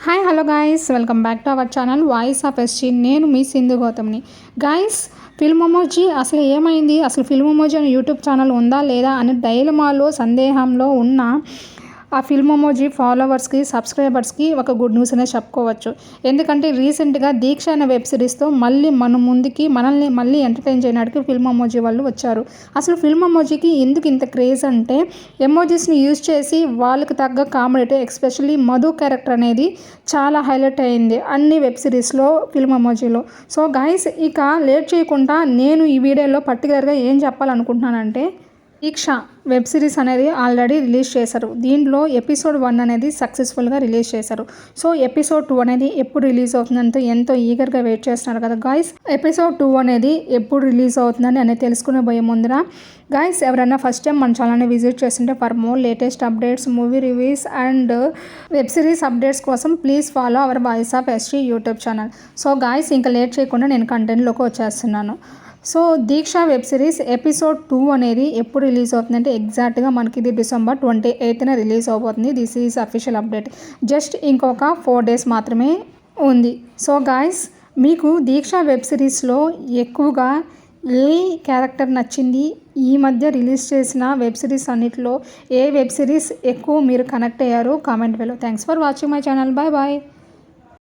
Hi hello guys, welcome back to our channel voice of SG. నేను మీ Sindhu గౌతమ్ని. Guys, film emoji అసలు ఏమైంది, అసలు film emoji అనే YouTube channel ఉందా లేదా అనే డైలమాలో సందేహంలో ఉన్న ఆ ఫిల్మ్ ఎమోజీ ఫాలోవర్స్కి, సబ్స్క్రైబర్స్కి ఒక గుడ్ న్యూస్ అనే చెప్పుకోవచ్చు. ఎందుకంటే రీసెంట్గా దీక్ష అనే వెబ్ సిరీస్తో మన ముందుకి మనల్ని మళ్ళీ ఎంటర్టైన్ చేయడానికి ఫిల్మ్ ఎమోజీ వాళ్ళు వచ్చారు. అసలు ఫిల్మ్ ఎమోజీకి ఎందుకు ఇంత క్రేజ్ అంటే, ఎమోజీస్ని యూజ్ చేసి వాళ్ళకి తగ్గ కామెడీ, ఎస్పెషల్లీ మధు క్యారెక్టర్ అనేది చాలా హైలైట్ అయింది అన్ని వెబ్ సిరీస్లో ఫిల్మ్ ఎమోజీలో. సో గైస్, ఇక లేట్ చేయకుండా నేను ఈ వీడియోలో పర్టికులర్గా ఏం చెప్పాలనుకుంటున్నానంటే, దీక్ష వెబ్ సిరీస్ అనేది ఆల్రెడీ రిలీజ్ చేశారు. దీంట్లో ఎపిసోడ్ 1 అనేది సక్సెస్ఫుల్గా రిలీజ్ చేశారు. సో ఎపిసోడ్ 2 అనేది ఎప్పుడు రిలీజ్ అవుతుందంటే ఎంతో ఈగర్గా వెయిట్ చేస్తున్నారు కదా గాయస్. ఎపిసోడ్ 2 అనేది ఎప్పుడు రిలీజ్ అవుతుందని అనేది తెలుసుకునే పోయే ముందర గాయస్, ఎవరైనా ఫస్ట్ టైం మన ఛానల్ని విజిట్ చేస్తుంటే for more latest updates, movie reviews and web series updates కోసం please follow our voice of SG YouTube channel. So guys, ఇంకా లేట్ చేయకుండా నేను కంటెంట్లోకి వచ్చేస్తున్నాను. So Diksha web series episode 2 అనేది ఎప్పుడు రిలీజ్ అవుతుందంటే ఎగ్జాక్ట్గా మనకి ఇది December 28న రిలీజ్ అవబోతుంది. This is official update. Just ఇంకొక 4 days మాత్రమే ఉంది. సో గాయస్, మీకు దీక్ష వెబ్ సిరీస్లో ఎక్కువగా ఏ క్యారెక్టర్ నచ్చింది, ఈ మధ్య రిలీజ్ చేసిన వెబ్ సిరీస్ అన్నిటిలో ఏ వెబ్ సిరీస్ ఎక్కువ మీరు కనెక్ట్ అయ్యారు కామెంట్ వేలో. Thanks for watching my channel. Bye bye.